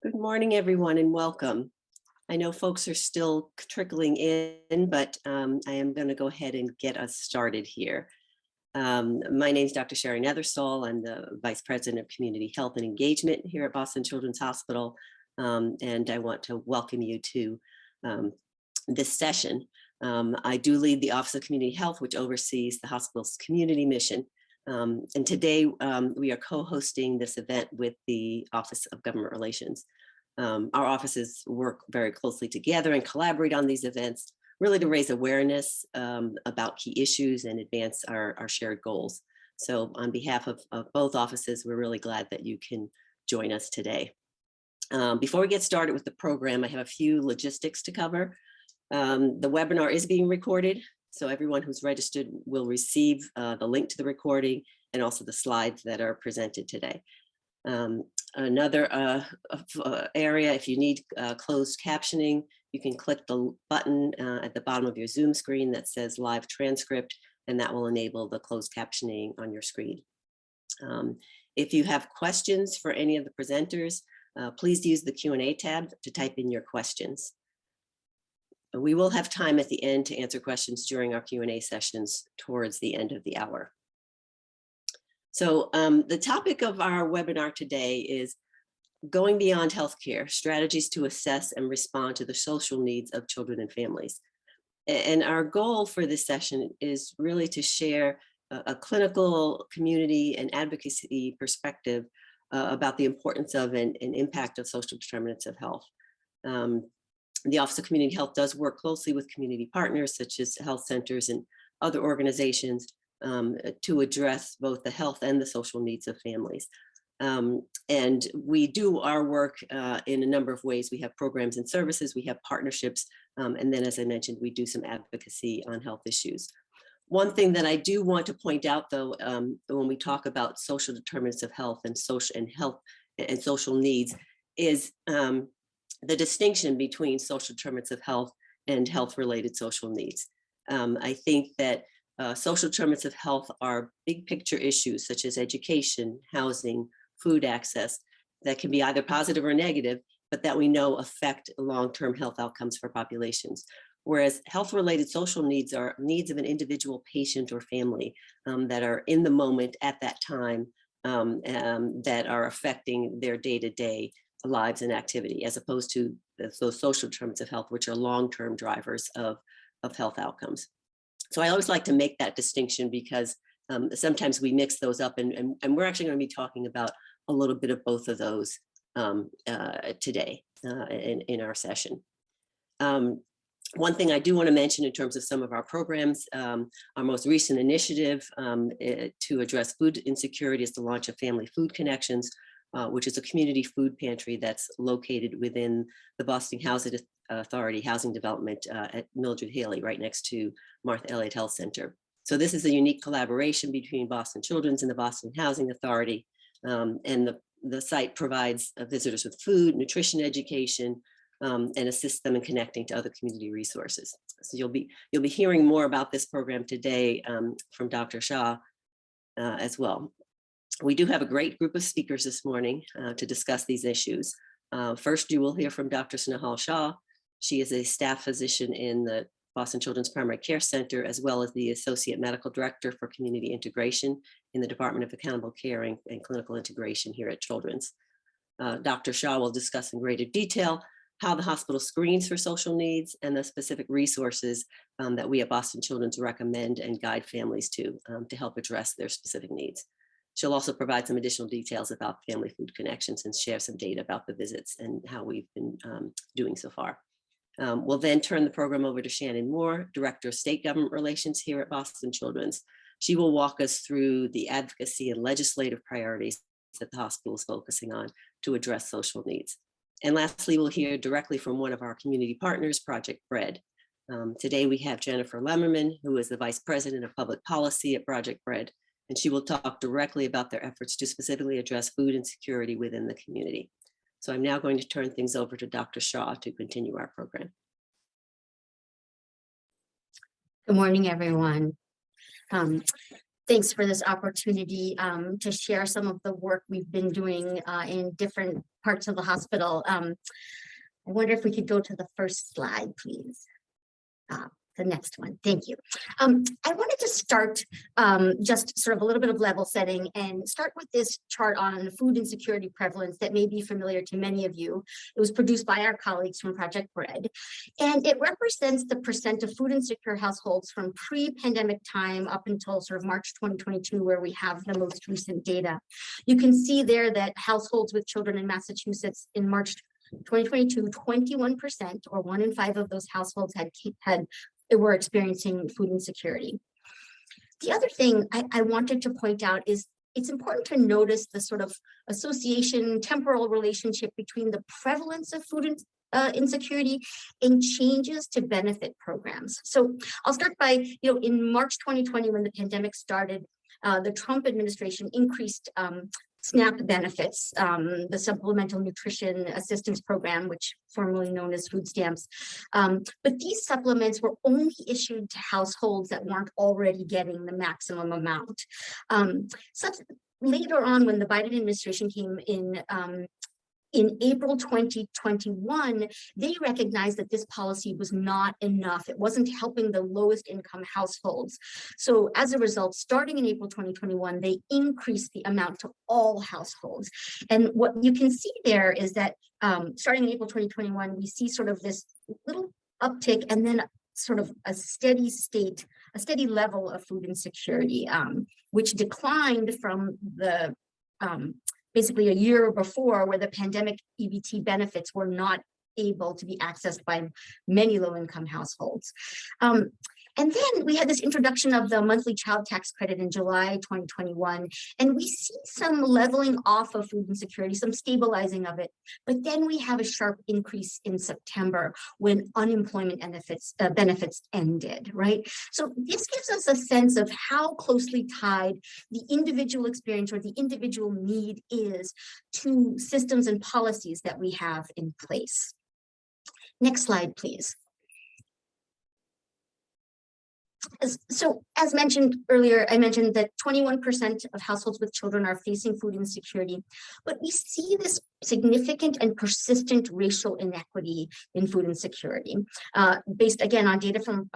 Good morning, everyone, and welcome. I know folks are still trickling in, but I am going to go ahead and get us started here. My name is Dr. Sherry Nethersall. I'm the Vice President of Community Health and Engagement here at Boston Children's Hospital, and I want to welcome you to this session. I do lead the Office of Community Health, which oversees the hospital's community mission. And today we are co-hosting this event with the Office of Government Relations. Our offices work very closely together and collaborate on these events, really to raise awareness about key issues and advance our shared goals. So on behalf of both offices, we're really glad that you can join us today. Before we get started with the program, I have a few logistics to cover. The webinar is being recorded, so everyone who's registered will receive the link to the recording and also the slides that are presented today. Another area, if you need closed captioning, you can click the button at the bottom of your Zoom screen that says live transcript, and that will enable the closed captioning on your screen. If you have questions for any of the presenters, please use the Q&A tab to type in your questions. We will have time at the end to answer questions during our Q&A sessions towards the end of the hour. So the topic of our webinar today is going beyond healthcare, strategies to assess and respond to the social needs of children and families. And our goal for this session is really to share a clinical, community, and advocacy perspective about the importance of and impact of social determinants of health. The Office of Community Health does work closely with community partners such as health centers and other organizations to address both the health and the social needs of families. And we do our work in a number of ways. We have programs and services, we have partnerships, and then, as I mentioned, we do some advocacy on health issues. One thing that I do want to point out, though, when we talk about social determinants of health and social needs, is the distinction between social determinants of health and health-related social needs. I think that social determinants of health are big picture issues such as education, housing, food access that can be either positive or negative, but that we know affect long-term health outcomes for populations. Whereas health-related social needs are needs of an individual patient or family that are in the moment at that time that are affecting their day-to-day lives and activity, as opposed to those social determinants of health, which are long-term drivers of health outcomes. So I always like to make that distinction because sometimes we mix those up, and we're actually going to be talking about a little bit of both of those today in our session. One thing I do want to mention in terms of some of our programs, our most recent initiative to address food insecurity is the launch of Family Food Connections, which is a community food pantry that's located within the Boston Housing Authority housing development at Mildred Haley, right next to Martha Elliott Health Center. So this is a unique collaboration between Boston Children's and the Boston Housing Authority, and the site provides visitors with food, nutrition education, and assists them in connecting to other community resources. So you'll be hearing more about this program today from Dr. Shah as well. We do have a great group of speakers this morning to discuss these issues. First, you will hear from Dr. Snehal Shah. She is a staff physician in the Boston Children's Primary Care Center, as well as the Associate Medical Director for Community Integration in the Department of Accountable Care and Clinical Integration here at Children's. Dr. Shah will discuss in greater detail how the hospital screens for social needs and the specific resources that we at Boston Children's recommend and guide families to help address their specific needs. She'll also provide some additional details about Family Food Connections and share some data about the visits and how we've been doing so far. We'll then turn the program over to Shannon Moore, Director of State Government Relations here at Boston Children's. She will walk us through the advocacy and legislative priorities that the hospital is focusing on to address social needs. And lastly, we'll hear directly from one of our community partners, Project Bread. Today we have Jennifer Lemmerman, who is the Vice President of Public Policy at Project Bread, and she will talk directly about their efforts to specifically address food insecurity within the community. So I'm now going to turn things over to Dr. Shah to continue our program. Good morning, everyone. Thanks for this opportunity to share some of the work we've been doing in different parts of the hospital. I wonder if we could go to the first slide, please. The next one, thank you. I wanted to start just sort of a little bit of level setting and start with this chart on food insecurity prevalence that may be familiar to many of you. It was produced by our colleagues from Project Bread, and it represents the percent of food insecure households from pre-pandemic time up until sort of March 2022, where we have the most recent data. You can see there that households with children in Massachusetts in March 2022, 21% or 1 in 5 of those households were experiencing food insecurity. The other thing I wanted to point out is it's important to notice the sort of association, temporal relationship between the prevalence of food insecurity and changes to benefit programs. So I'll start by, in March 2020, when the pandemic started, the Trump administration increased SNAP benefits, the Supplemental Nutrition Assistance Program, which formerly known as food stamps. But these supplements were only issued to households that weren't already getting the maximum amount. Later on, when the Biden administration came in April 2021, they recognized that this policy was not enough. It wasn't helping the lowest income households. So as a result, starting in April 2021, they increased the amount to all households. And what you can see there is that starting in April 2021, we see sort of this little uptick and then sort of a steady state, a steady level of food insecurity, which declined from the basically a year before, where the pandemic EBT benefits were not able to be accessed by many low-income households. And then we had this introduction of the monthly child tax credit in July 2021, and we see some leveling off of food insecurity, some stabilizing of it. But then we have a sharp increase in September when unemployment benefits ended, right? So this gives us a sense of how closely tied the individual experience or the individual need is to systems and policies that we have in place. Next slide, please. So as mentioned earlier, I mentioned that 21% of households with children are facing food insecurity, but we see this significant and persistent racial inequity in food insecurity. Based again on data from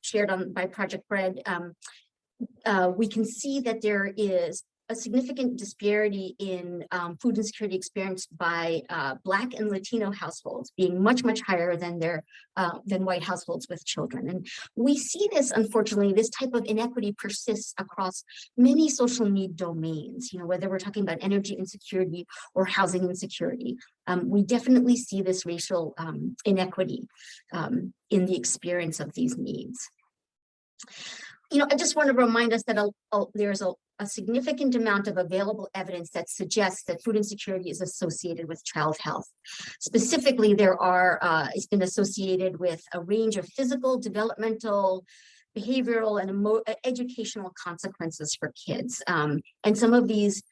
shared by Project Bread, we can see that there is a significant disparity in food insecurity experienced by Black and Latino households, being much, much higher than white households with children. And we see this, unfortunately, this type of inequity persists across many social need domains, whether we're talking about energy insecurity or housing insecurity. We definitely see this racial inequity in the experience of these needs. I just want to remind us that there's a significant amount of available evidence that suggests that food insecurity is associated with child health. Specifically, it's been associated with a range of physical, developmental, behavioral, and educational consequences for kids. And some of these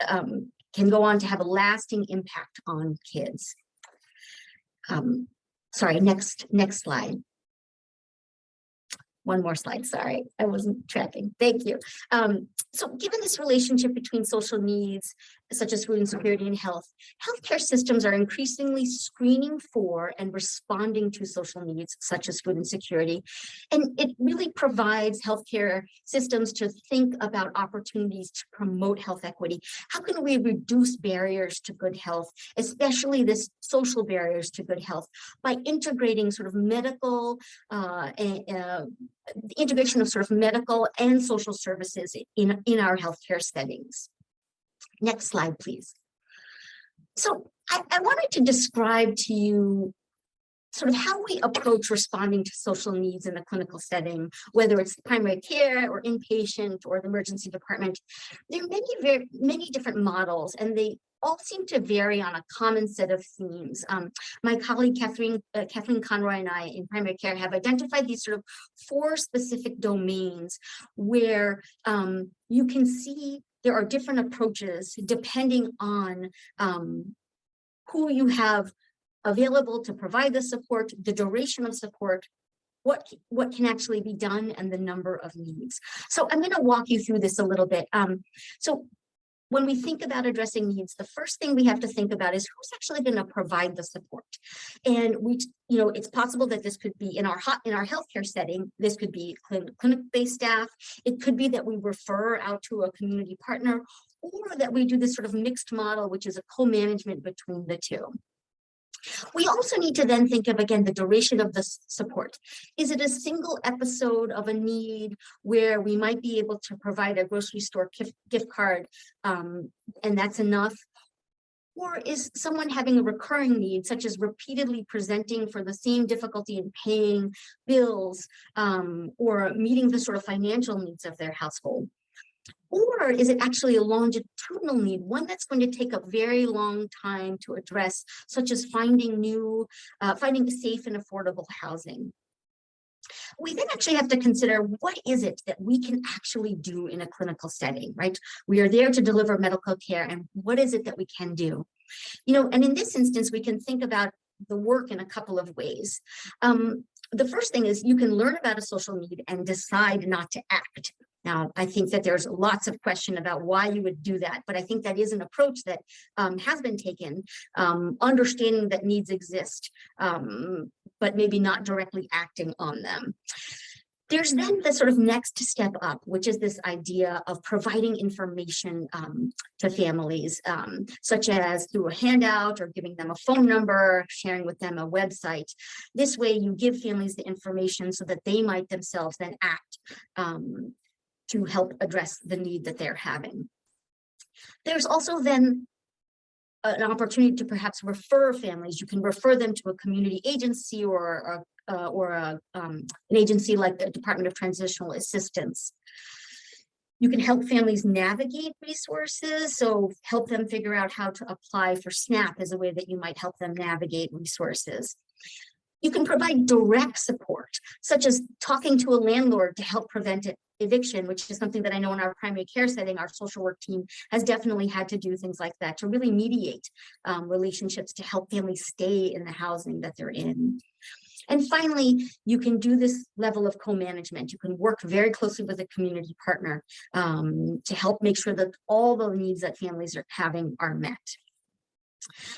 can go on to have a lasting impact on kids. Sorry, next slide. One more slide, sorry, I wasn't tracking. Thank you. So given this relationship between social needs, such as food insecurity and health, healthcare systems are increasingly screening for and responding to social needs, such as food insecurity. And it really provides healthcare systems to think about opportunities to promote health equity. How can we reduce barriers to good health, especially this social barriers to good health, by integrating sort of medical, the integration of sort of medical and social services in our healthcare settings. Next slide, please. So I wanted to describe to you sort of how we approach responding to social needs in the clinical setting, whether it's primary care or inpatient or the emergency department. There are many different models, and they all seem to vary on a common set of themes. My colleague Kathleen Conroy and I in primary care have identified these sort of 4 specific domains where you can see there are different approaches depending on who you have available to provide the support, the duration of support, what can actually be done and the number of needs. So I'm going to walk you through this a little bit. So when we think about addressing needs, the first thing we have to think about is who's actually going to provide the support. And it's possible that this could be in our healthcare setting. This could be clinic-based staff. It could be that we refer out to a community partner, or that we do this sort of mixed model, which is a co-management between the two. We also need to then think of, again, the duration of the support. Is it a single episode of a need where we might be able to provide a grocery store gift card, and that's enough? Or is someone having a recurring need, such as repeatedly presenting for the same difficulty in paying bills, or meeting the sort of financial needs of their household? Or is it actually a longitudinal need, one that's going to take a very long time to address, such as finding safe and affordable housing? We then actually have to consider, what is it that we can actually do in a clinical setting, right? We are there to deliver medical care, and what is it that we can do? And in this instance, we can think about the work in a couple of ways. The first thing is you can learn about a social need and decide not to act. Now, I think that there's lots of question about why you would do that, but I think that is an approach that has been taken, understanding that needs exist, but maybe not directly acting on them. There's then the sort of next step up, which is this idea of providing information to families, such as through a handout or giving them a phone number, sharing with them a website. This way you give families the information so that they might themselves then act to help address the need that they're having. There's also then an opportunity to perhaps refer families. You can refer them to a community agency or an agency like the Department of Transitional Assistance. You can help families navigate resources, so help them figure out how to apply for SNAP as a way that you might help them navigate resources. You can provide direct support, such as talking to a landlord to help prevent eviction, which is something that I know in our primary care setting, our social work team has definitely had to do things like that to really mediate relationships to help families stay in the housing that they're in. And finally, you can do this level of co-management. You can work very closely with a community partner to help make sure that all the needs that families are having are met.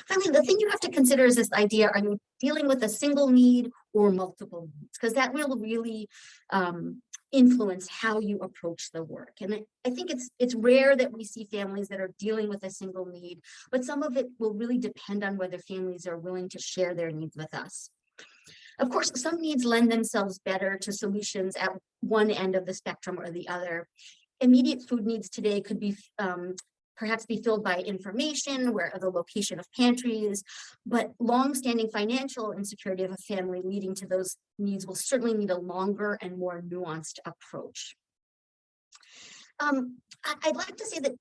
Finally, the thing you have to consider is this idea, are you dealing with a single need or multiple needs? Because that will really influence how you approach the work. And I think it's rare that we see families that are dealing with a single need, but some of it will really depend on whether families are willing to share their needs with us. Of course, some needs lend themselves better to solutions at one end of the spectrum or the other. Immediate food needs today could be perhaps be filled by information, where the location of pantries, but long-standing financial insecurity of a family leading to those needs will certainly need a longer and more nuanced approach. I'd like to say that,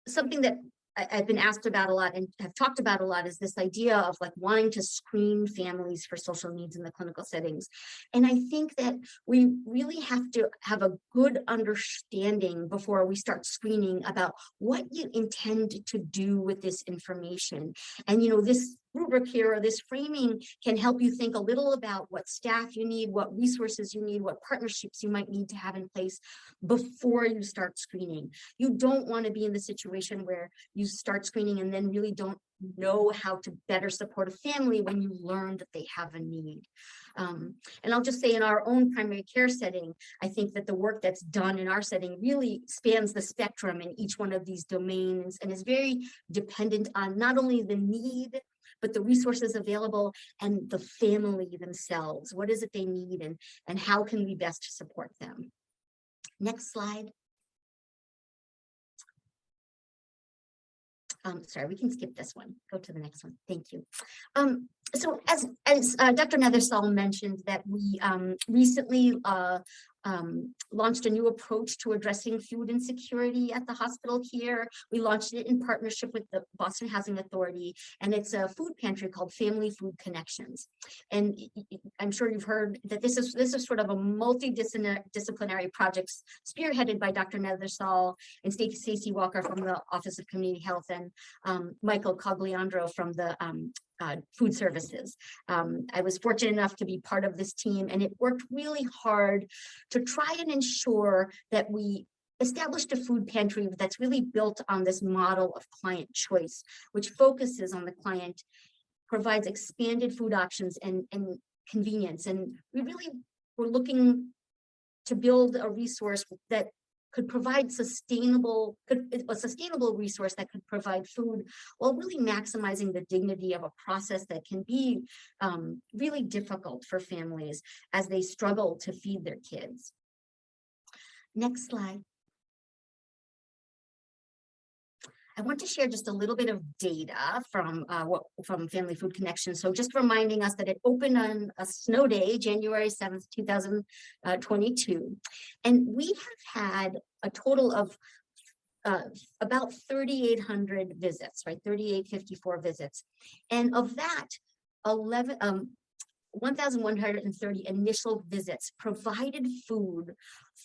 something that I've been asked about a lot and have talked about a lot is this idea of like wanting to screen families for social needs in the clinical settings. And I think that we really have to have a good understanding before we start screening about what you intend to do with this information. And, this rubric here or this framing can help you think a little about what staff you need, what resources you need, what partnerships you might need to have in place before you start screening. You don't want to be in the situation where you start screening and then really don't know how to better support a family when you learn that they have a need. And I'll just say in our own primary care setting, I think that the work that's done in our setting really spans the spectrum in each one of these domains and is very dependent on not only the need, but the resources available and the family themselves. What is it they need and how can we best support them? Next slide. Sorry, we can skip this one. Go to the next one. Thank you. So as Dr. Nethersall mentioned, that we recently launched a new approach to addressing food insecurity at the hospital here. We launched it in partnership with the Boston Housing Authority, and it's a food pantry called Family Food Connections. And I'm sure you've heard that this is sort of a multidisciplinary project spearheaded by Dr. Nethersall and Stacey Walker from the Office of Community Health and Michael Cogliandro from the food services. I was fortunate enough to be part of this team, and it worked really hard to try and ensure that we established a food pantry that's really built on this model of client choice, which focuses on the client, provides expanded food options and convenience. And we really were looking to build a resource that could provide a sustainable resource that could provide food while really maximizing the dignity of a process that can be really difficult for families as they struggle to feed their kids. Next slide. I want to share just a little bit of data from Family Food Connection. So just reminding us that it opened on a snow day, January 7th, 2022. And we have had a total of about 3,800 visits, right? 3,854 visits. And of that, 1,130 initial visits provided food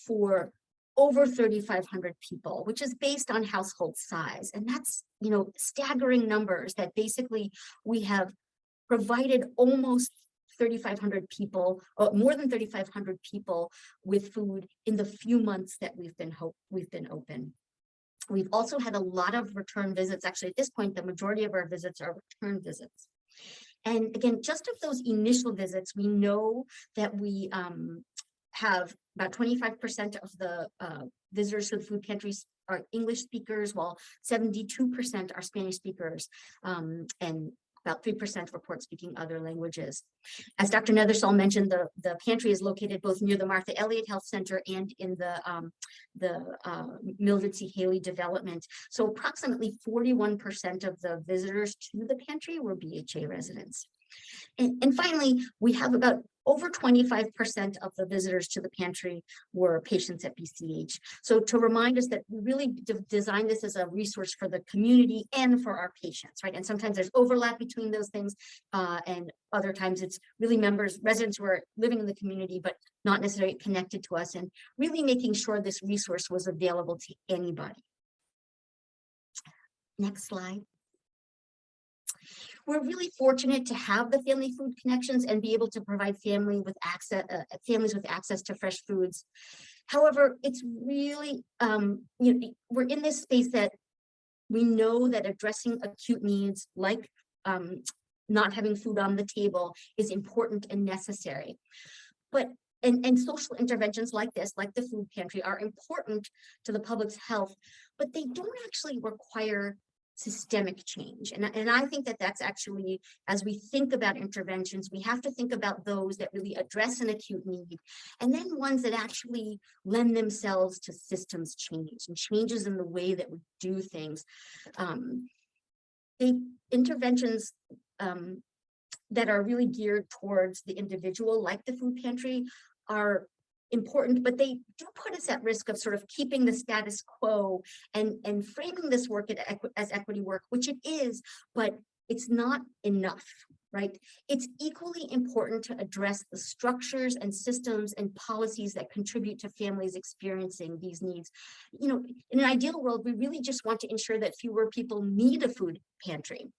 for over 3,500 people, which is based on household size. And that's, staggering numbers that basically we have provided almost 3,500 people, or more than 3,500 people with food in the few months that we've been open. We've also had a lot of return visits. Actually, at this point, the majority of our visits are return visits. And again, just of those initial visits, we know that we have about 25% of the visitors to the food pantries are English speakers, while 72% are Spanish speakers, and about 3% report speaking other languages. As Dr. Nethersall mentioned, the pantry is located both near the Martha Elliott Health Center and in the Mildred C. Haley development. So approximately 41% of the visitors to the pantry were BHA residents. And finally, we have about over 25% of the visitors to the pantry were patients at BCH. So to remind us that we really designed this as a resource for the community and for our patients, right? And sometimes there's overlap between those things, and other times it's really residents who are living in the community, but not necessarily connected to us, and really making sure this resource was available to anybody. Next slide. We're really fortunate to have the Family Food Connections and be able to provide families with access to fresh foods. However, it's really, we're in this space that we know that addressing acute needs like not having food on the table is important and necessary. But and social interventions like this, like the food pantry, are important to the public's health, but they don't actually require systemic change. And I think that that's actually, as we think about interventions, we have to think about those that really address an acute need, and then ones that actually lend themselves to systems change and changes in the way that we do things. Interventions that are really geared towards the individual, like the food pantry, are important, but they do put us at risk of sort of keeping the status quo and framing this work as equity work, which it is, but it's not enough, right? It's equally important to address the structures and systems and policies that contribute to families experiencing these needs. In an ideal world, we really just want to ensure that fewer people need a food pantry.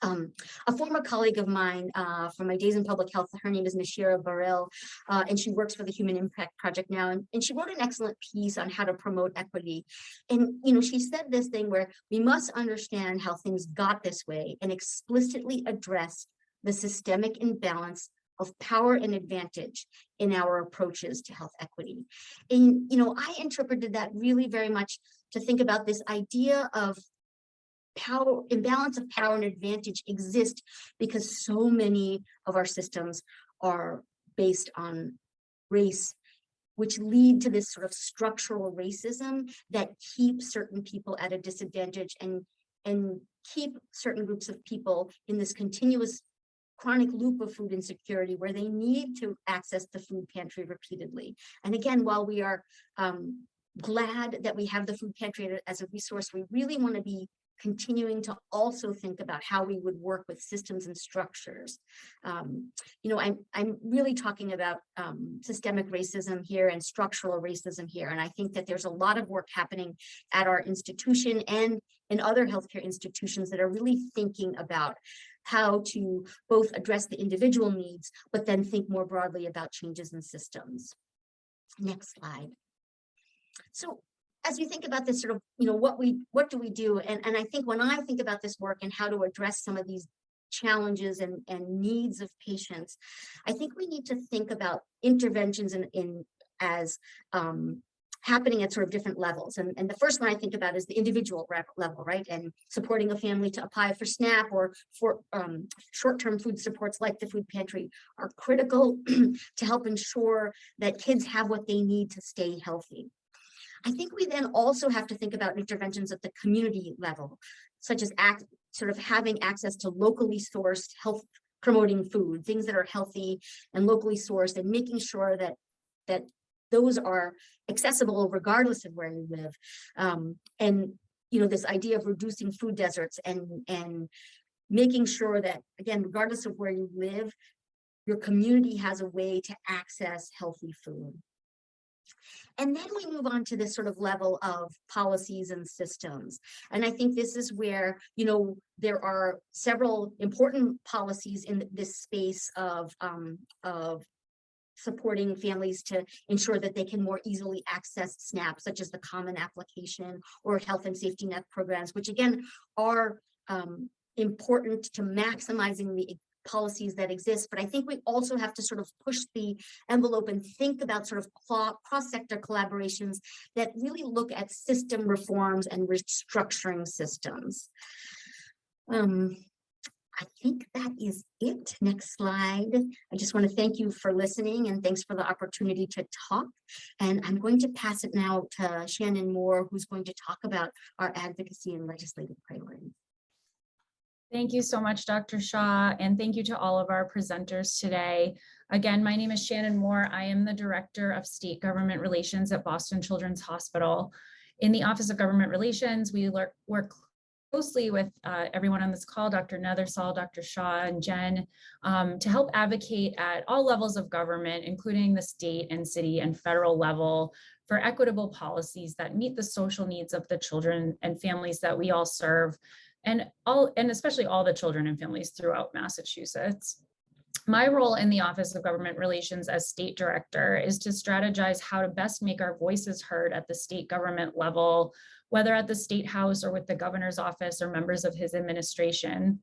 A former colleague of mine from my days in public health, her name is Nashira Burrell, and she works for the Human Impact Project now, and she wrote an excellent piece on how to promote equity. And she said this thing where we must understand how things got this way and explicitly address the systemic imbalance of power and advantage in our approaches to health equity. And I interpreted that really very much to think about this idea of imbalance of power and advantage exist because so many of our systems are based on race, which lead to this sort of structural racism that keeps certain people at a disadvantage and keep certain groups of people in this continuous chronic loop of food insecurity where they need to access the food pantry repeatedly. And again, while we are glad that we have the food pantry as a resource, we really want to be continuing to also think about how we would work with systems and structures. I'm really talking about systemic racism here and structural racism here. And I think that there's a lot of work happening at our institution and in other healthcare institutions that are really thinking about how to both address the individual needs, but then think more broadly about changes in systems. Next slide. So as we think about this sort of, what do we do? And I think when I think about this work and how to address some of these challenges and needs of patients, I think we need to think about interventions as happening at sort of different levels. And the first one I think about is the individual level, right? And supporting a family to apply for SNAP or for short-term food supports like the food pantry are critical to help ensure that kids have what they need to stay healthy. I think we then also have to think about interventions at the community level, such as sort of having access to locally sourced health promoting food, things that are healthy and locally sourced, and making sure that those are accessible regardless of where you live. And this idea of reducing food deserts and making sure that, again, regardless of where you live, your community has a way to access healthy food. And then we move on to this sort of level of policies and systems. And I think this is where, there are several important policies in this space of supporting families to ensure that they can more easily access SNAP, such as the Common Application or health and safety net programs, which again are important to maximizing the policies that exist. But I think we also have to sort of push the envelope and think about sort of cross-sector collaborations that really look at system reforms and restructuring systems. I think that is it. Next slide. I just want to thank you for listening and thanks for the opportunity to talk. And I'm going to pass it now to Shannon Moore, who's going to talk about our advocacy and legislative priorities. Thank you so much, Dr. Shaw, and thank you to all of our presenters today. Again, my name is Shannon Moore. I am the Director of State Government Relations at Boston Children's Hospital. In the Office of Government Relations, we work closely with everyone on this call, Dr. Nethersall, Dr. Shaw, and Jen, to help advocate at all levels of government, including the state and city and federal level, for equitable policies that meet the social needs of the children and families that we all serve, and especially all the children and families throughout Massachusetts. My role in the Office of Government Relations as state director is to strategize how to best make our voices heard at the state government level, whether at the State House or with the governor's office or members of his administration.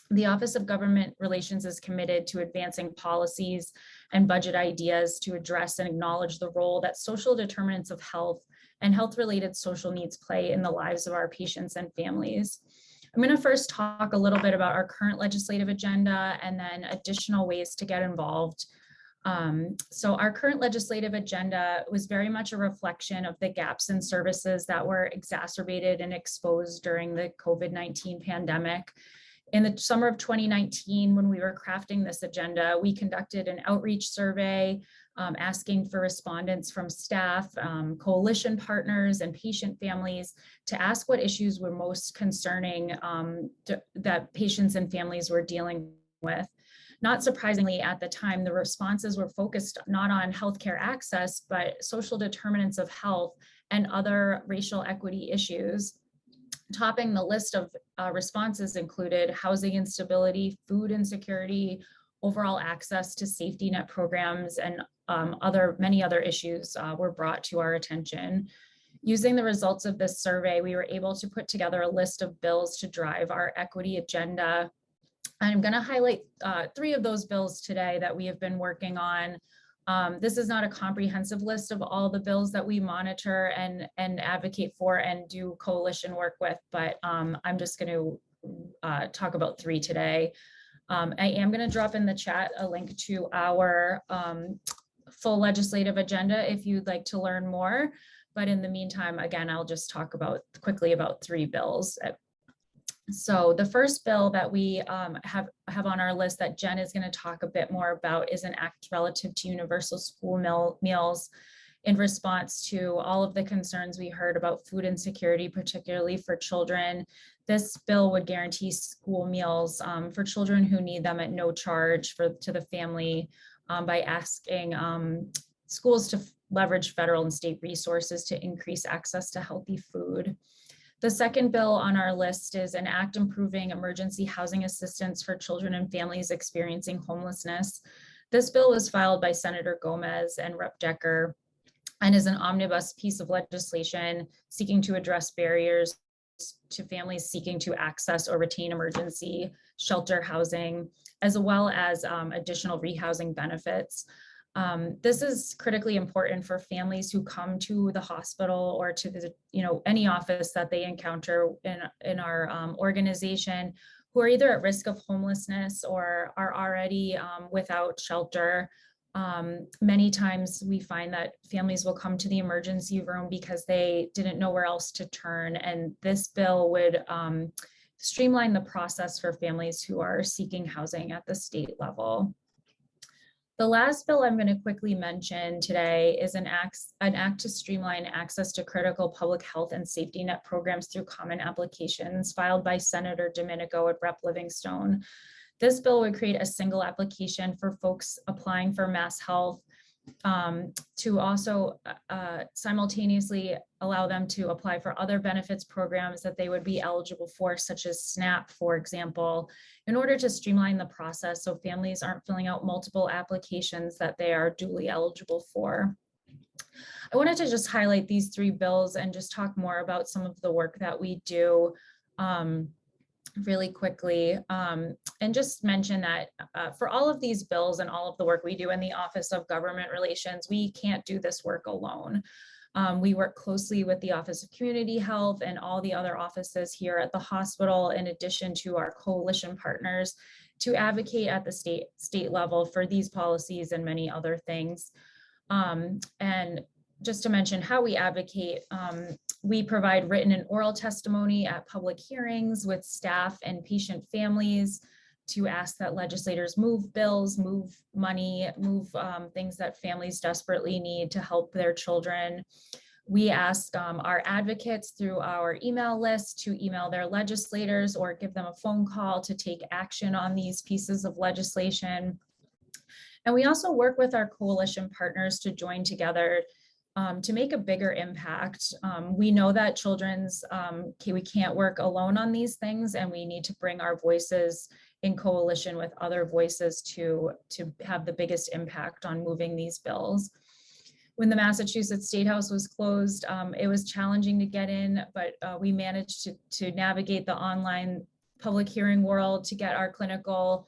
The Office of Government Relations is committed to advancing policies and budget ideas to address and acknowledge the role that social determinants of health and health-related social needs play in the lives of our patients and families. I'm going to first talk a little bit about our current legislative agenda and then additional ways to get involved. So our current legislative agenda was very much a reflection of the gaps in services that were exacerbated and exposed during the COVID-19 pandemic. In the summer of 2019, when we were crafting this agenda, we conducted an outreach survey asking for respondents from staff, coalition partners, and patient families to ask what issues were most concerning that patients and families were dealing with. Not surprisingly, at the time, the responses were focused not on healthcare access, but social determinants of health and other racial equity issues. Topping the list of responses included housing instability, food insecurity, overall access to safety net programs, and many other issues were brought to our attention. Using the results of this survey, we were able to put together a list of bills to drive our equity agenda. I'm going to highlight 3 of those bills today that we have been working on. This is not a comprehensive list of all the bills that we monitor and advocate for and do coalition work with, but I'm just going to talk about 3 today. I am going to drop in the chat a link to our full legislative agenda if you'd like to learn more. But in the meantime, again, I'll just talk quickly about 3 bills. So the first bill that we have on our list that Jen is going to talk a bit more about is an act relative to universal school meals in response to all of the concerns we heard about food insecurity, particularly for children. This bill would guarantee school meals for children who need them at no charge to the family by asking schools to leverage federal and state resources to increase access to healthy food. The second bill on our list is an act improving emergency housing assistance for children and families experiencing homelessness. This bill was filed by Senator Gomez and Rep. Decker and is an omnibus piece of legislation seeking to address barriers to families seeking to access or retain emergency shelter housing, as well as additional rehousing benefits. This is critically important for families who come to the hospital or to the, any office that they encounter in our organization, who are either at risk of homelessness or are already without shelter. Many times we find that families will come to the emergency room because they didn't know where else to turn, and this bill would streamline the process for families who are seeking housing at the state level. The last bill I'm going to quickly mention today is an act to streamline access to critical public health and safety net programs through common applications, filed by Senator Domenico and Rep. Livingstone. This bill would create a single application for folks applying for Mass Health to also simultaneously allow them to apply for other benefits programs that they would be eligible for, such as SNAP, for example, in order to streamline the process so families aren't filling out multiple applications that they are duly eligible for. I wanted to just highlight these three bills and just talk more about some of the work that we do really quickly, and just mention that for all of these bills and all of the work we do in the Office of Government Relations, we can't do this work alone. We work closely with the Office of Community Health and all the other offices here at the hospital, in addition to our coalition partners, to advocate at the state level for these policies and many other things. And just to mention how we advocate, we provide written and oral testimony at public hearings with staff and patient families to ask that legislators move bills, move money, move things that families desperately need to help their children. We ask our advocates through our email list to email their legislators or give them a phone call to take action on these pieces of legislation. And we also work with our coalition partners to join together to make a bigger impact. We know that we can't work alone on these things, and we need to bring our voices in coalition with other voices to have the biggest impact on moving these bills. When the Massachusetts State House was closed, it was challenging to get in, but we managed to navigate the online public hearing world to get our clinical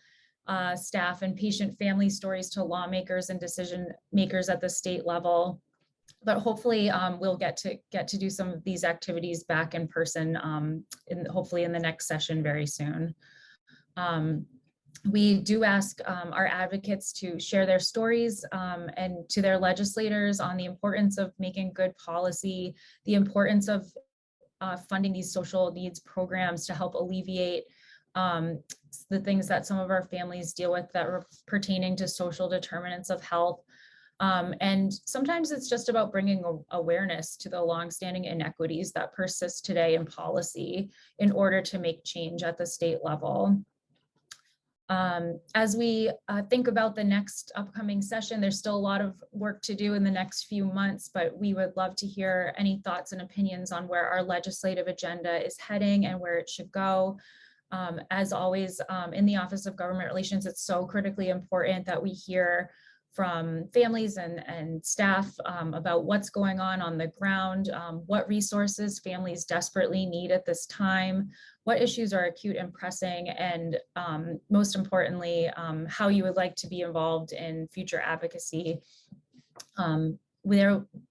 staff and patient family stories to lawmakers and decision makers at the state level. But hopefully we'll get to do some of these activities back in person, hopefully in the next session very soon. We do ask our advocates to share their stories and to their legislators on the importance of making good policy, the importance of funding these social needs programs to help alleviate the things that some of our families deal with that are pertaining to social determinants of health. And sometimes it's just about bringing awareness to the longstanding inequities that persist today in policy in order to make change at the state level. As we think about the next upcoming session, there's still a lot of work to do in the next few months, but we would love to hear any thoughts and opinions on where our legislative agenda is heading and where it should go. As always, in the Office of Government Relations, it's so critically important that we hear from families and staff about what's going on the ground, what resources families desperately need at this time, what issues are acute and pressing, and most importantly, how you would like to be involved in future advocacy.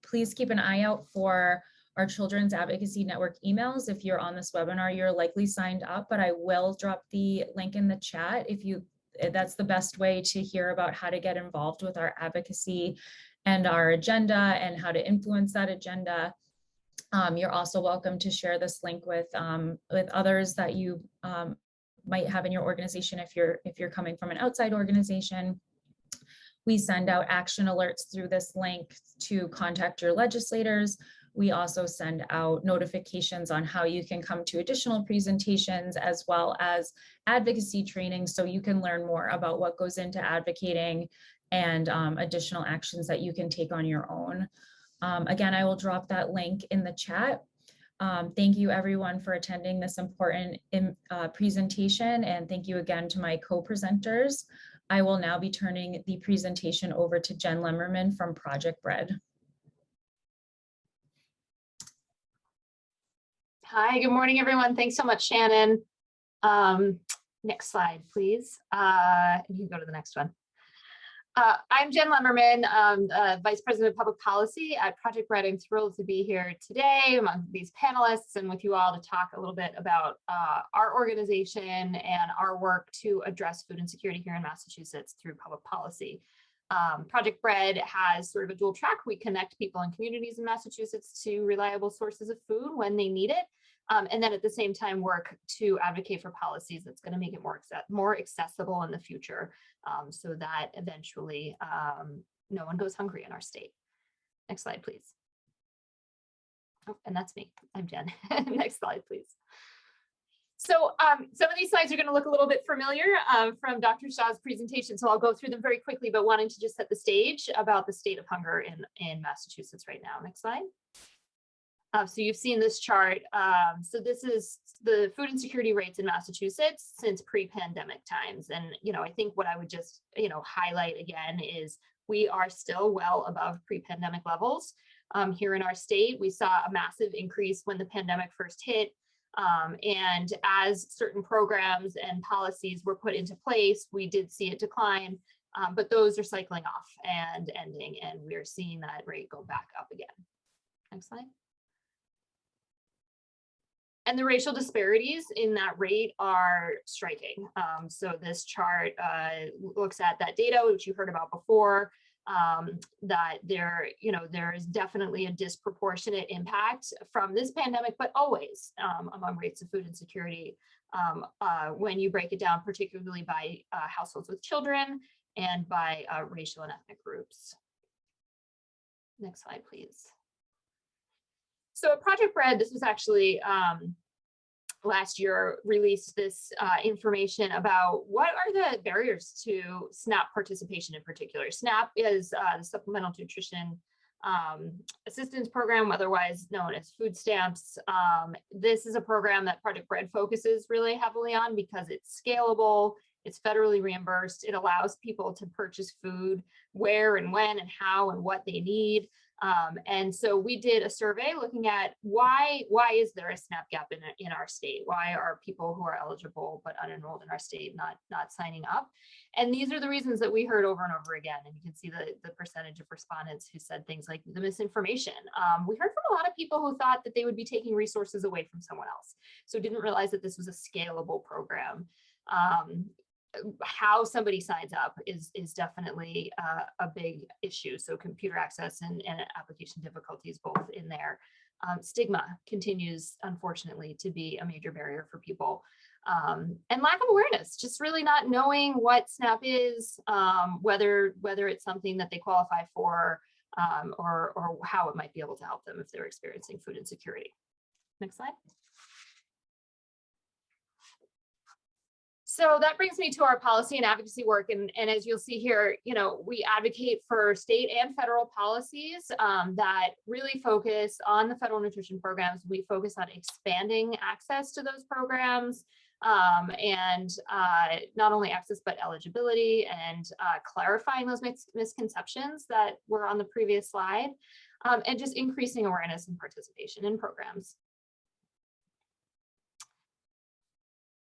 Please keep an eye out for our Children's Advocacy Network emails. If you're on this webinar, you're likely signed up, but I will drop the link in the chat that's the best way to hear about how to get involved with our advocacy and our agenda and how to influence that agenda. You're also welcome to share this link with others that you might have in your organization if you're coming from an outside organization. We send out action alerts through this link to contact your legislators. We also send out notifications on how you can come to additional presentations as well as advocacy training, so you can learn more about what goes into advocating and additional actions that you can take on your own. Again, I will drop that link in the chat. Thank you everyone for attending this important presentation, and thank you again to my co-presenters. I will now be turning the presentation over to Jen Lemmerman from Project Bread. Hi, good morning, everyone. Thanks so much, Shannon. Next slide, please. You can go to the next one. I'm Jen Lemmerman, Vice President of Public Policy at Project Bread. I'm thrilled to be here today among these panelists and with you all to talk a little bit about our organization and our work to address food insecurity here in Massachusetts through public policy. Project Bread has sort of a dual track. We connect people and communities in Massachusetts to reliable sources of food when they need it. And then at the same time work to advocate for policies that's going to make it more accessible in the future, so that eventually no one goes hungry in our state. Next slide, please. Oh, and that's me. I'm Jen. Next slide, please. So some of these slides are going to look a little bit familiar from Dr. Shah's presentation, so I'll go through them very quickly, but wanting to just set the stage about the state of hunger in Massachusetts right now. Next slide. So you've seen this chart. So this is the food insecurity rates in Massachusetts since pre-pandemic times. And, I think what I would just, highlight again is we are still well above pre-pandemic levels. Here in our state, we saw a massive increase when the pandemic first hit. And as certain programs and policies were put into place, we did see it decline, but those are cycling off and ending, and we're seeing that rate go back up again. Next slide. And the racial disparities in that rate are striking. So this chart looks at that data, which you heard about before, that there is definitely a disproportionate impact from this pandemic, but always among rates of food insecurity when you break it down, particularly by households with children and by racial and ethnic groups. Next slide, please. So at Project Bread, this was actually last year released this information about what are the barriers to SNAP participation in particular. SNAP is the Supplemental Nutrition Assistance Program, otherwise known as food stamps. This is a program that Project Bread focuses really heavily on because it's scalable, it's federally reimbursed, it allows people to purchase food where and when and how and what they need. And so we did a survey looking at why is there a SNAP gap in our state? Why are people who are eligible but unenrolled in our state not signing up? And these are the reasons that we heard over and over again. And you can see the percentage of respondents who said things like the misinformation. We heard from a lot of people who thought that they would be taking resources away from someone else, so didn't realize that this was a scalable program. How somebody signs up is definitely a big issue. So computer access and application difficulties both in there. Stigma continues, unfortunately, to be a major barrier for people. And lack of awareness, just really not knowing what SNAP is, whether it's something that they qualify for, or how it might be able to help them if they're experiencing food insecurity. Next slide. So that brings me to our policy and advocacy work. And as you'll see here, we advocate for state and federal policies that really focus on the federal nutrition programs. We focus on expanding access to those programs and not only access, but eligibility and clarifying those misconceptions that were on the previous slide and just increasing awareness and participation in programs.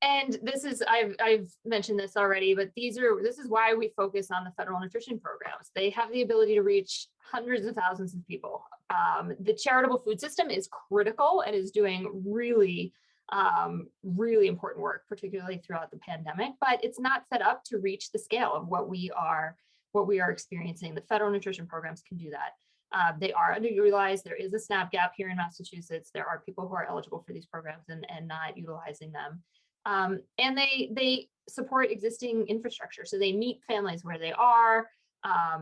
And this is, I've mentioned this already, but this is why we focus on the federal nutrition programs. They have the ability to reach hundreds of thousands of people. The charitable food system is critical and is doing really important work, particularly throughout the pandemic, but it's not set up to reach the scale of what we are experiencing. The federal nutrition programs can do that. They are underutilized. There is a SNAP gap here in Massachusetts. There are people who are eligible for these programs and not utilizing them. And they support existing infrastructure. So they meet families where they are.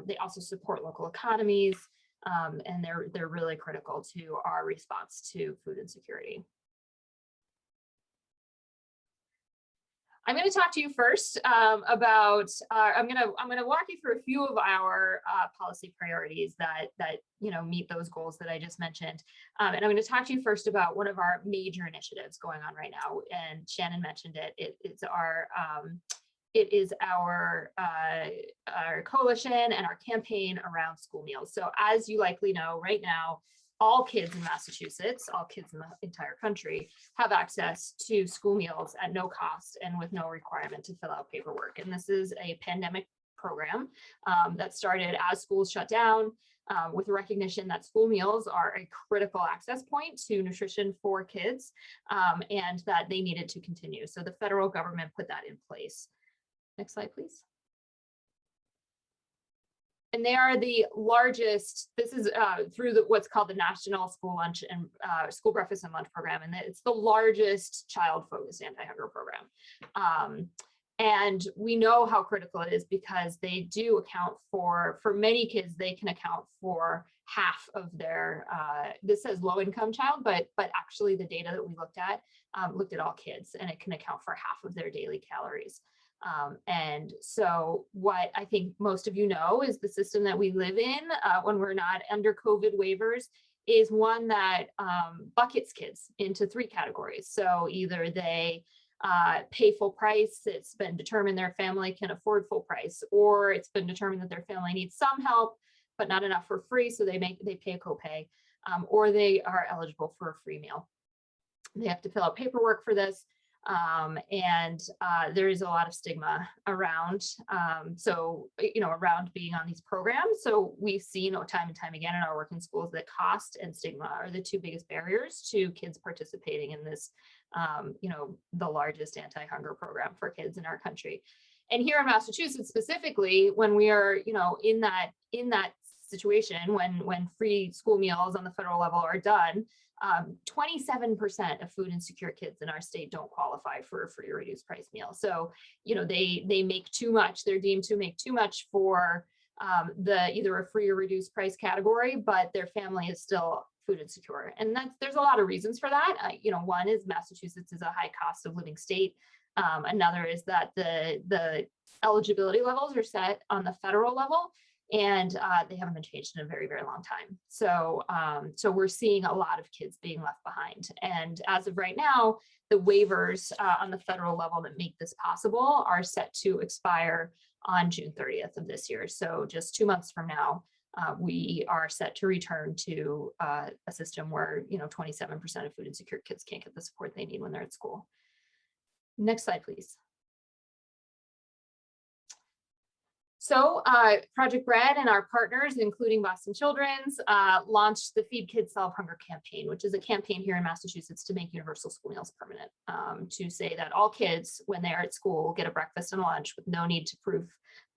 They also support local economies, and they're really critical to our response to food insecurity. I'm going to talk to you first about. I'm going to walk you through a few of our policy priorities that meet those goals that I just mentioned, and I'm going to talk to you first about one of our major initiatives going on right now. And Shannon mentioned it. It is our coalition and our campaign around school meals. So as you likely know, right now, all kids in Massachusetts, all kids in the entire country have access to school meals at no cost and with no requirement to fill out paperwork. And this is a pandemic program that started as schools shut down, with recognition that school meals are a critical access point to nutrition for kids, and that they needed to continue. So the federal government put that in place. Next slide, please. And they are the largest. This is through what's called the National School Lunch and School Breakfast and Lunch Program, and it's the largest child-focused anti-hunger program. And we know how critical it is because they do account for many kids. They can account for half of their. This says low-income child, but actually the data that we looked at all kids, and it can account for half of their daily calories. And so what I think most of you know is the system that we live in when we're not under COVID waivers is one that buckets kids into 3 categories. So either they pay full price, it's been determined their family can afford full price, or it's been determined that their family needs some help, but not enough for free, so they pay a copay, or they are eligible for a free meal. They have to fill out paperwork for this. And there is a lot of stigma around, around being on these programs. So we've seen time and time again in our work in schools that cost and stigma are the 2 biggest barriers to kids participating in this, the largest anti-hunger program for kids in our country. And here in Massachusetts specifically, when we are, in that situation, when free school meals on the federal level are done, 27% of food insecure kids in our state don't qualify for a free or reduced price meal. So, they make too much. They're deemed to make too much for either a free or reduced price category, but their family is still food insecure. And there's a lot of reasons for that. One is Massachusetts is a high cost of living state. Another is that the eligibility levels are set on the federal level, and they haven't been changed in a very, very long time. So we're seeing a lot of kids being left behind. And as of right now, the waivers on the federal level that make this possible are set to expire on June 30th of this year. So just 2 months from now, we are set to return to a system where 27% of food insecure kids can't get the support they need when they're at school. Next slide, please. So Project Bread and our partners, including Boston Children's, launched the Feed Kids Solve Hunger campaign, which is a campaign here in Massachusetts to make universal school meals permanent, to say that all kids, when they are at school, get a breakfast and lunch with no need to prove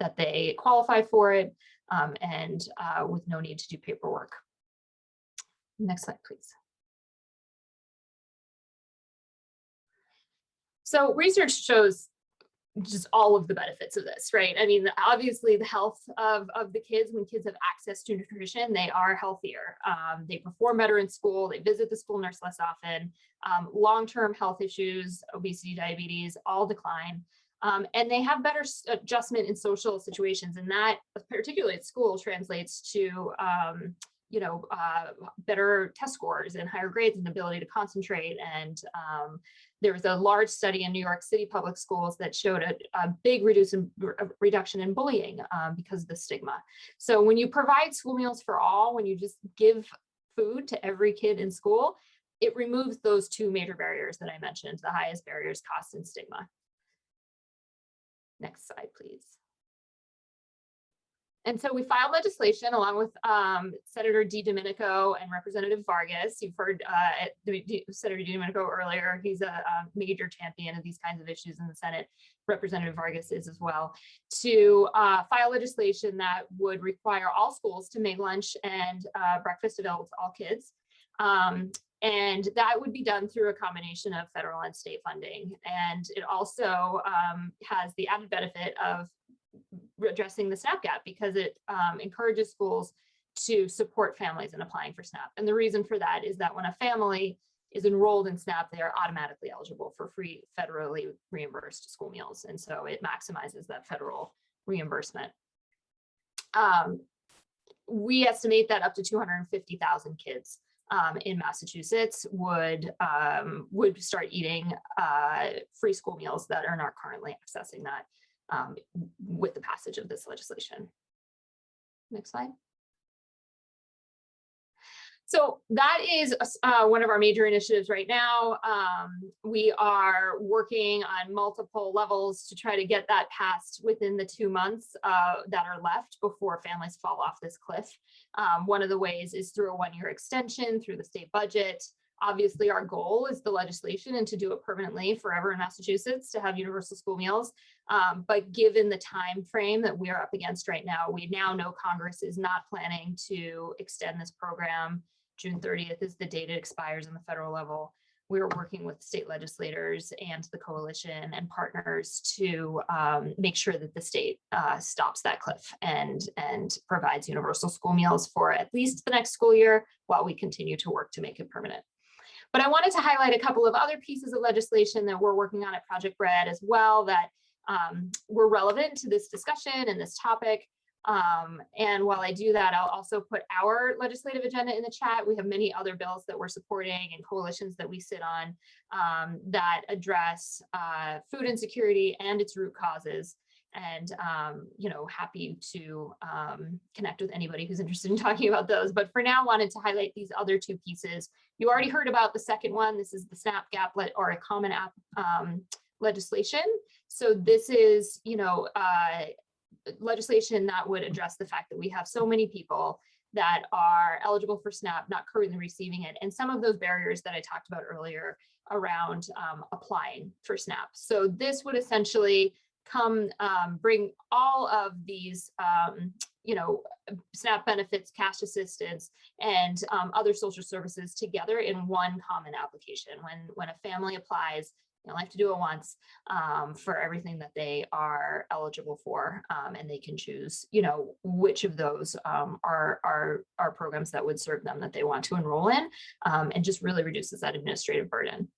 that they qualify for it, and with no need to do paperwork. Next slide, please. So research shows just all of the benefits of this, right? I mean, obviously the health of the kids, when kids have access to nutrition, they are healthier. They perform better in school. They visit the school nurse less often. Long-term health issues, obesity, diabetes, all decline. And they have better adjustment in social situations. And that, particularly at school, translates to better test scores and higher grades and ability to concentrate. And there was a large study in New York City public schools that showed a big reduction in bullying because of the stigma. So when you provide school meals for all, when you just give food to every kid in school, it removes those 2 major barriers that I mentioned, the highest barriers, cost and stigma. Next slide, please. And so we filed legislation along with Senator DiDomenico and Representative Vargas. You've heard Senator DiDomenico earlier. He's a major champion of these kinds of issues in the Senate. Representative Vargas is as well, to file legislation that would require all schools to make lunch and breakfast available to all kids. And that would be done through a combination of federal and state funding. And it also has the added benefit of addressing the SNAP gap, because it encourages schools to support families in applying for SNAP. And the reason for that is that when a family is enrolled in SNAP, they are automatically eligible for free federally reimbursed school meals. And so it maximizes that federal reimbursement. We estimate that up to 250,000 kids in Massachusetts would start eating free school meals that are not currently accessing that with the passage of this legislation. Next slide. So that is one of our major initiatives right now. We are working on multiple levels to try to get that passed within the 2 months that are left before families fall off this cliff. One of the ways is through a 1-year extension through the state budget. Obviously, our goal is the legislation and to do it permanently forever in Massachusetts to have universal school meals. But given the time frame that we are up against right now, we now know Congress is not planning to extend this program. June 30th is the date it expires on the federal level. We're working with state legislators and the coalition and partners to make sure that the state stops that cliff and provides universal school meals for at least the next school year while we continue to work to make it permanent. But I wanted to highlight a couple of other pieces of legislation that we're working on at Project Red as well that were relevant to this discussion and this topic. And while I do that, I'll also put our legislative agenda in the chat. We have many other bills that we're supporting and coalitions that we sit on that address food insecurity and its root causes. And, you know, happy to connect with anybody who's interested in talking about those. But for now, wanted to highlight these other 2 pieces. You already heard about the second one. This is the SNAP Gap or a Common App legislation. So this is, you know, legislation that would address the fact that we have so many people that are eligible for SNAP, not currently receiving it, and some of those barriers that I talked about earlier around applying for SNAP. So this would essentially come bring all of these you know, SNAP benefits, cash assistance, and other social services together in one common application. When a family applies, they only have to do it once for everything that they are eligible for, and they can choose, you know, which of those are programs that would serve them that they want to enroll in, and just really reduces that administrative burden.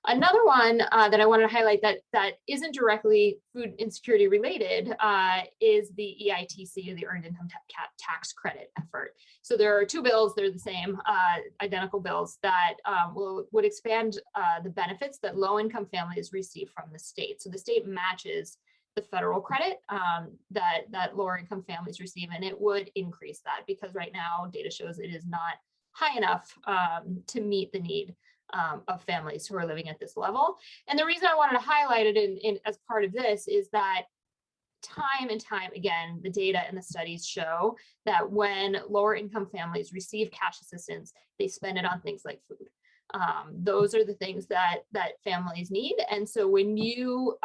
Another one that I wanted to highlight that isn't directly food insecurity related is the EITC, or the Earned Income Tax Credit effort. So there are 2 bills, they're the same, identical bills that would expand the benefits that low-income families receive from the state. So the state matches the federal credit that lower income families receive, and it would increase that because right now data shows it is not high enough to meet the need of families who are living at this level. And the reason I wanted to highlight it in as part of this is that time and time again, the data and the studies show that when lower income families receive cash assistance, they spend it on things like food. Those are the things that families need. And so when you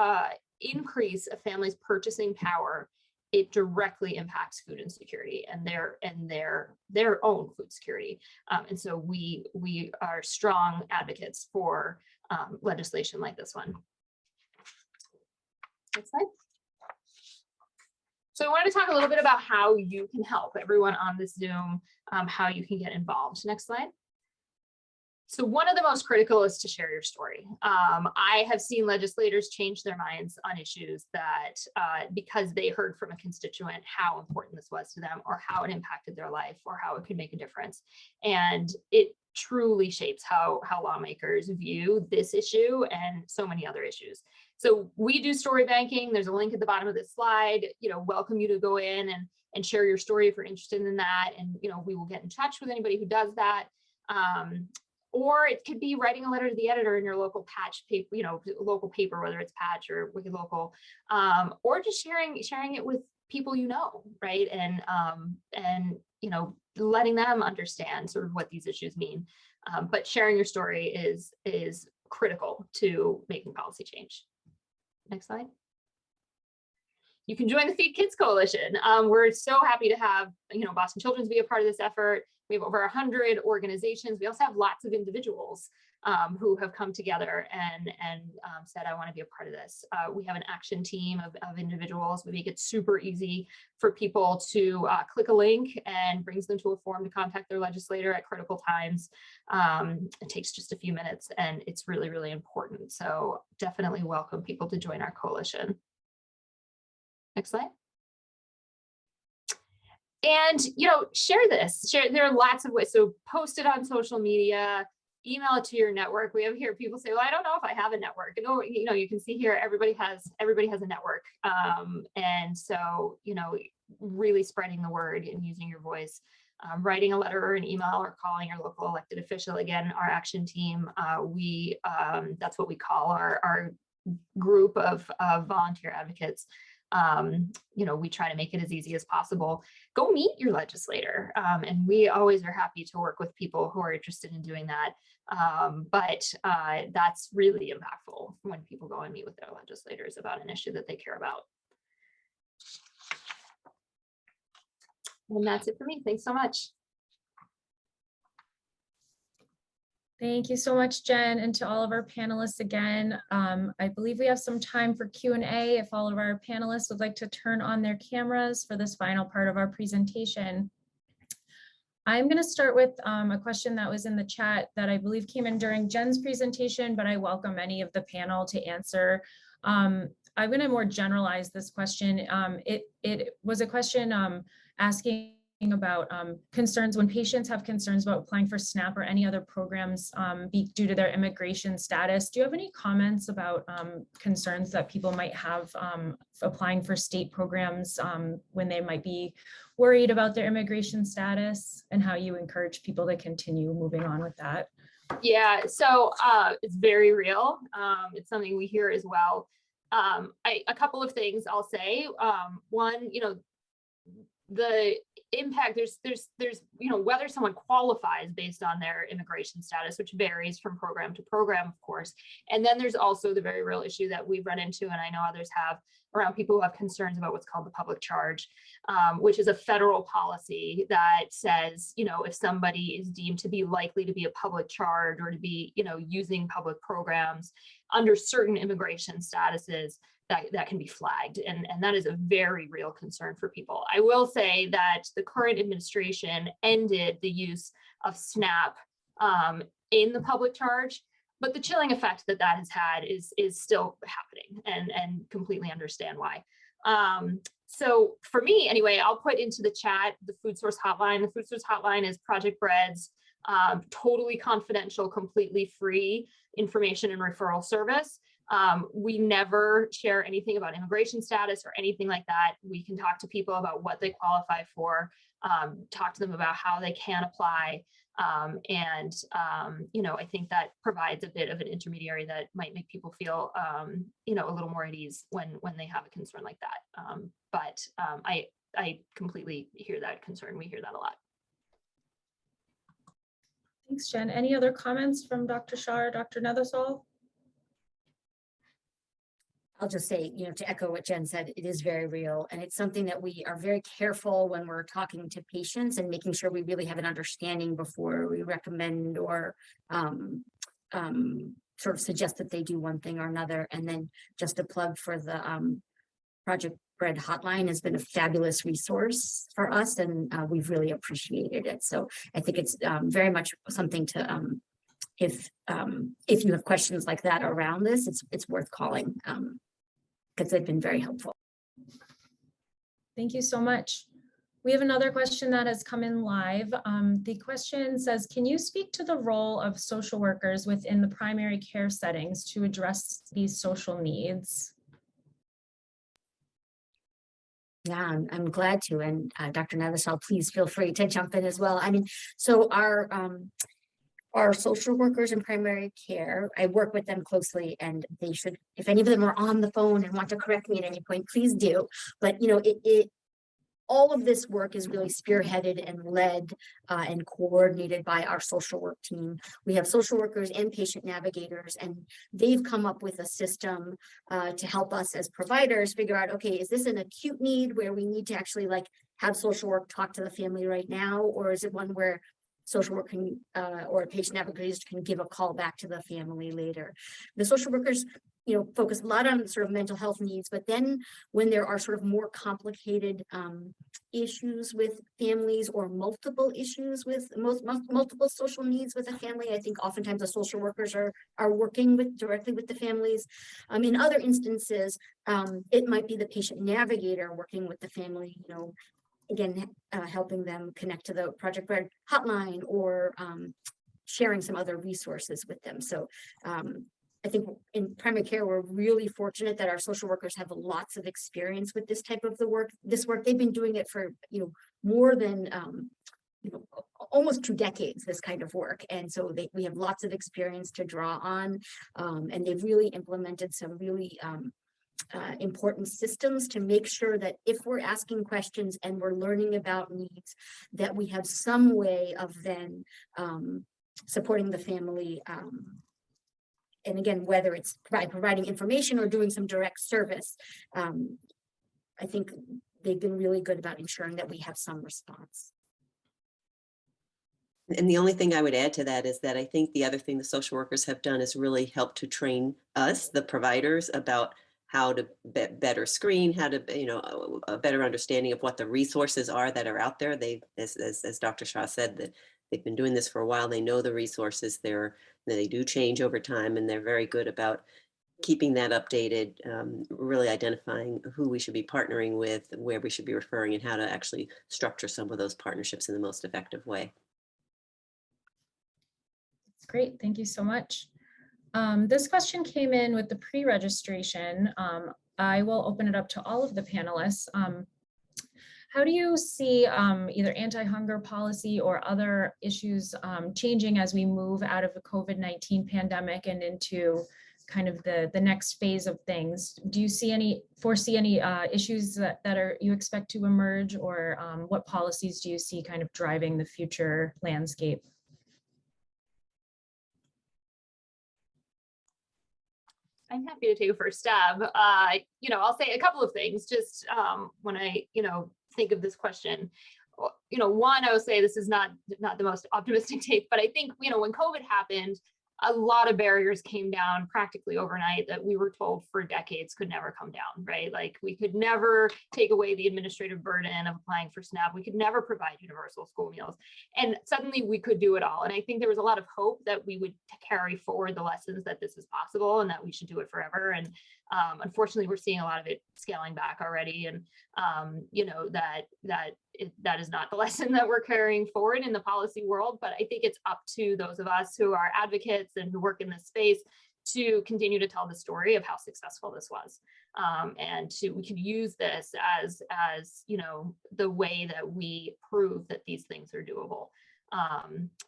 increase a family's purchasing power, it directly impacts food insecurity and their own food security. And so we are strong advocates for legislation like this one. Next slide. So I wanted to talk a little bit about how you can help everyone on this Zoom, how you can get involved. Next slide. So one of the most critical is to share your story. I have seen legislators change their minds on issues that because they heard from a constituent how important this was to them or how it impacted their life or how it could make a difference. And it truly shapes how lawmakers view this issue and so many other issues. So we do story banking. There's a link at the bottom of this slide. You know, welcome you to go in and share your story if you're interested in that. And, you know, we will get in touch with anybody who does that. Or it could be writing a letter to the editor in your local patch paper, you know, local paper, whether it's Patch or Wicked Local, or just sharing it with people you know, right? And you know, letting them understand sort of what these issues mean. But sharing your story is critical to making policy change. Next slide. you can join the Feed Kids Coalition. We're so happy to have, Boston Children's be a part of this effort. We have over 100 organizations. We also have lots of individuals who have come together and said, I want to be a part of this. We have an action team of individuals. We make it super easy for people to click a link and brings them to a form to contact their legislator at critical times. It takes just a few minutes and it's really, really important. So definitely welcome people to join our coalition. Next slide. And, share this. There are lots of ways. So post it on social media, email it to your network. We have here people say, well, I don't know if I have a network. No, you can see here, everybody has a network. And so, really spreading the word and using your voice, writing a letter or an email or calling your local elected official. Again, our action team, that's what we call our group of volunteer advocates. We try to make it as easy as possible. Go meet your legislator. And we always are happy to work with people who are interested in doing that. But that's really impactful when people go and meet with their legislators about an issue that they care about. And that's it for me. Thanks so much. Thank you so much, Jen, and to all of our panelists again. I believe we have some time for Q&A if all of our panelists would like to turn on their cameras for this final part of our presentation. I'm going to start with a question that was in the chat that I believe came in during Jen's presentation, but I welcome any of the panel to answer. I'm going to more generalize this question. It was a question asking about concerns when patients have concerns about applying for SNAP or any other programs due to their immigration status. Do you have any comments about concerns that people might have applying for state programs when they might be worried about their immigration status, and how you encourage people to continue moving on with that? Yeah, so it's very real. It's something we hear as well. A couple of things I'll say. One, the impact, there's whether someone qualifies based on their immigration status, which varies from program to program, of course. And then there's also the very real issue that we've run into, and I know others have, around people who have concerns about what's called the public charge, which is a federal policy that says, if somebody is deemed to be likely to be a public charge or to be, using public programs under certain immigration statuses, that can be flagged. And that is a very real concern for people. I will say that the current administration ended the use of SNAP in the public charge, but the chilling effect that has had is still happening, and completely understand why. So for me, anyway, I'll put into the chat the Food Source Hotline. The Food Source Hotline is Project Bread's totally confidential, completely free information and referral service. We never share anything about immigration status or anything like that. We can talk to people about what they qualify for, talk to them about how they can apply. I think that provides a bit of an intermediary that might make people feel, a little more at ease when they have a concern like that. But I completely hear that concern. We hear that a lot. Thanks, Jen. Any other comments from Dr. Shah or Dr. Nethersall? I'll just say, to echo what Jen said, it is very real. And it's something that we are very careful when we're talking to patients and making sure we really have an understanding before we recommend or sort of suggest that they do one thing or another. And then just a plug for the Project Bread Hotline has been a fabulous resource for us, and we've really appreciated it. So I think it's very much something to, if you have questions like that around this, it's worth calling. Because they've been very helpful. Thank you so much. We have another question that has come in live. The question says, can you speak to the role of social workers within the primary care settings to address these social needs? Yeah, I'm glad to. And Dr. Nethersall, please feel free to jump in as well. I mean, so our social workers in primary care, I work with them closely, and they should, if any of them are on the phone and want to correct me at any point, please do. But all of this work is really spearheaded and led and coordinated by our social work team. We have social workers and patient navigators, and they've come up with a system to help us as providers figure out, okay, is this an acute need where we need to actually like have social work talk to the family right now, or is it one where social work can or a patient navigator can give a call back to the family later? The social workers, you know, focus a lot on sort of mental health needs, but then when there are sort of more complicated issues with families or multiple issues with multiple social needs with a family, I think oftentimes the social workers are working directly with the families. In other instances, it might be the patient navigator working with the family, you know, again, helping them connect to the Project Red hotline or sharing some other resources with them. So I think in primary care, we're really fortunate that our social workers have lots of experience with this type of work. They've been doing it for, you know, more than, you know, almost 2 decades, this kind of work. And so we have lots of experience to draw on, and they've really implemented some really important systems to make sure that if we're asking questions and we're learning about needs, that we have some way of then supporting the family. And again, whether it's providing information or doing some direct service, I think they've been really good about ensuring that we have some response. And the only thing I would add to that is that I think the other thing the social workers have done is really help to train us, the providers, about how to better screen, how to, you know, a better understanding of what the resources are that are out there. They've, as Dr. Shah said, that they've been doing this for a while. They know the resources there. They do change over time, and they're very good about keeping that updated, really identifying who we should be partnering with, where we should be referring, and how to actually structure some of those partnerships in the most effective way. That's great. Thank you so much. This question came in with the pre-registration. I will open it up to all of the panelists. How do you see either anti-hunger policy or other issues changing as we move out of the COVID-19 pandemic and into kind of the next phase of things? Do you foresee any issues that you expect to emerge, or what policies do you see kind of driving the future landscape? I'm happy to take a first stab. You know, I'll say a couple of things just when I, you know, think of this question. You know, one, I will say this is not the most optimistic take, but I think, you know, when COVID happened, a lot of barriers came down practically overnight that we were told for decades could never come down, right? Like we could never take away the administrative burden of applying for SNAP. We could never provide universal school meals. And suddenly we could do it all. And I think there was a lot of hope that we would carry forward the lessons that this is possible and that we should do it forever. And unfortunately, we're seeing a lot of it scaling back already. And, you know, that is not the lesson that we're carrying forward in the policy world, but I think it's up to those of us who are advocates and who work in this space to continue to tell the story of how successful this was. And we can use this as, you know, the way that we prove that these things are doable.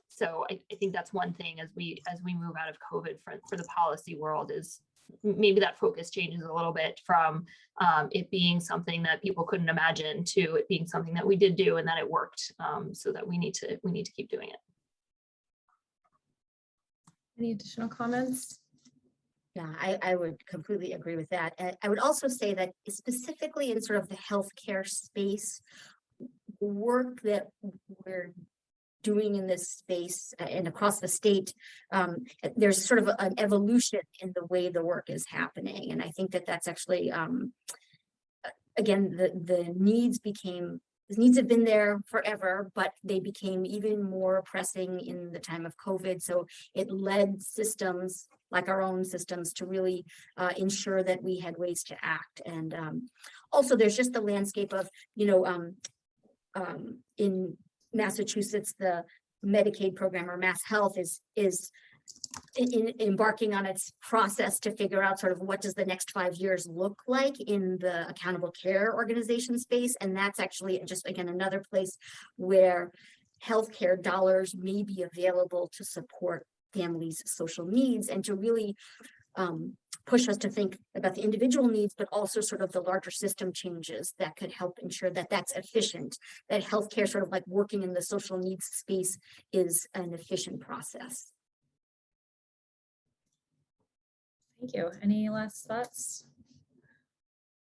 So I think that's one thing as we move out of COVID for the policy world, is maybe that focus changes a little bit from it being something that people couldn't imagine to it being something that we did do and that it worked, so that we need to keep doing it. Any additional comments? Yeah, I would completely agree with that. I would also say that specifically in sort of the healthcare space, work that we're doing in this space and across the state, there's sort of an evolution in the way the work is happening. And I think that that's actually, again, the needs have been there forever, but they became even more pressing in the time of COVID. So it led systems like our own systems to really ensure that we had ways to act. And also there's just the landscape of, you know, in Massachusetts, the Medicaid program, or Mass Health, is embarking on its process to figure out sort of what does the next 5 years look like in the accountable care organization space. And that's actually just, again, another place where healthcare dollars may be available to support families' social needs and to really push us to think about the individual needs, but also sort of the larger system changes that could help ensure that that's efficient, that healthcare sort of like working in the social needs space is an efficient process. Thank you. Any last thoughts?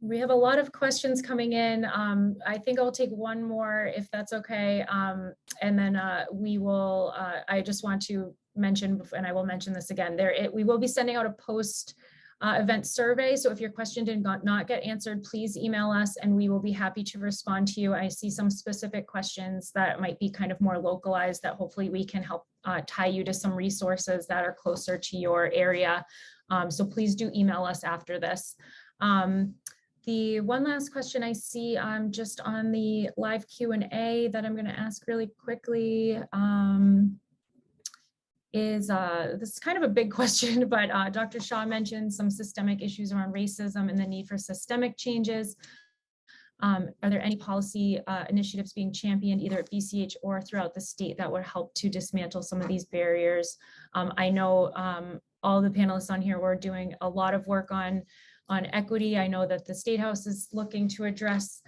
We have a lot of questions coming in. I think I'll take one more if that's okay. And then we will, I just want to mention, and I will mention this again, we will be sending out a post event survey. So if your question did not get answered, please email us and we will be happy to respond to you. I see some specific questions that might be kind of more localized that hopefully we can help tie you to some resources that are closer to your area. So please do email us after this. The one last question I see just on the live Q&A that I'm going to ask really quickly is this is kind of a big question, but Dr. Shah mentioned some systemic issues around racism and the need for systemic changes. Are there any policy initiatives being championed either at BCH or throughout the state that would help to dismantle some of these barriers? I know all the panelists on here were doing a lot of work on equity. I know that the State House is looking to address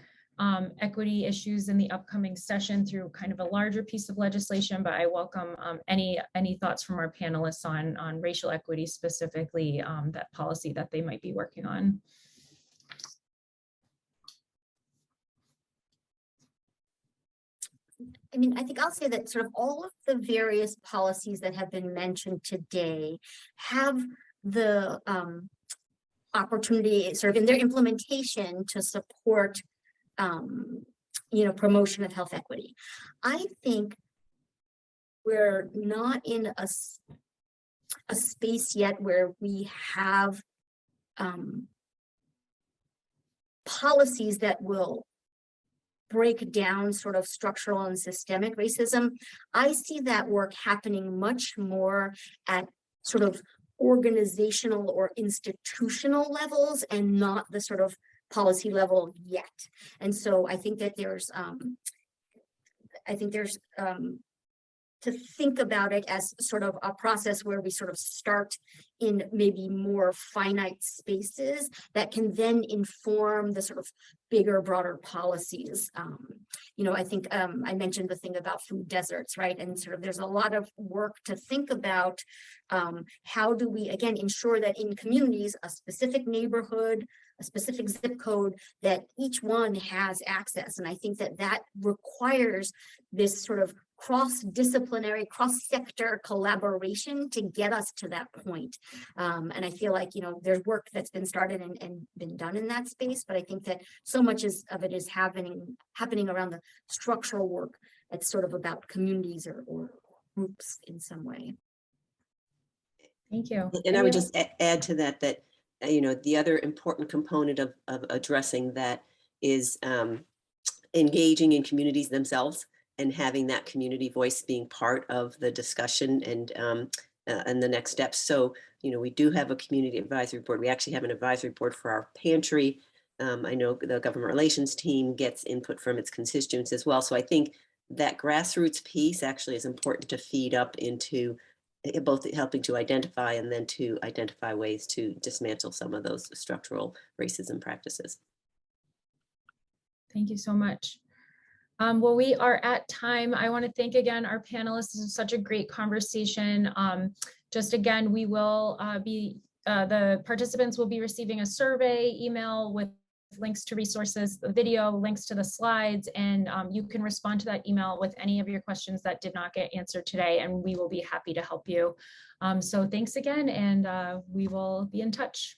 equity issues in the upcoming session through kind of a larger piece of legislation, but I welcome any thoughts from our panelists on racial equity specifically, that policy that they might be working on. I mean, I think I'll say that sort of all of the various policies that have been mentioned today have the opportunity sort of in their implementation to support promotion of health equity. I think we're not in a space yet where we have policies that will break down sort of structural and systemic racism. I see that work happening much more at sort of organizational or institutional levels and not the sort of policy level yet. And so I think that there's to think about it as sort of a process where we sort of start in maybe more finite spaces that can then inform the sort of bigger, broader policies. I think I mentioned the thing about food deserts, right? And sort of there's a lot of work to think about how do we, again, ensure that in communities, a specific neighborhood, a specific zip code, that each one has access. And I think that that requires this sort of cross-disciplinary, cross-sector collaboration to get us to that point. And I feel like, there's work that's been started and been done in that space, but I think that so much of it is happening around the structural work that's sort of about communities or groups in some way. Thank you. And I would just add to that, the other important component of addressing that is engaging in communities themselves and having that community voice being part of the discussion and the next steps. So, we do have a community advisory board. We actually have an advisory board for our pantry. I know the government relations team gets input from its constituents as well. So I think that grassroots piece actually is important to feed up into both helping to identify and then to identify ways to dismantle some of those structural racism practices. Thank you so much. Well, we are at time. I want to thank again our panelists. This is such a great conversation. Just again, we will the participants will be receiving a survey email with links to resources, the video, links to the slides, and you can respond to that email with any of your questions that did not get answered today, and we will be happy to help you. So thanks again, and we will be in touch.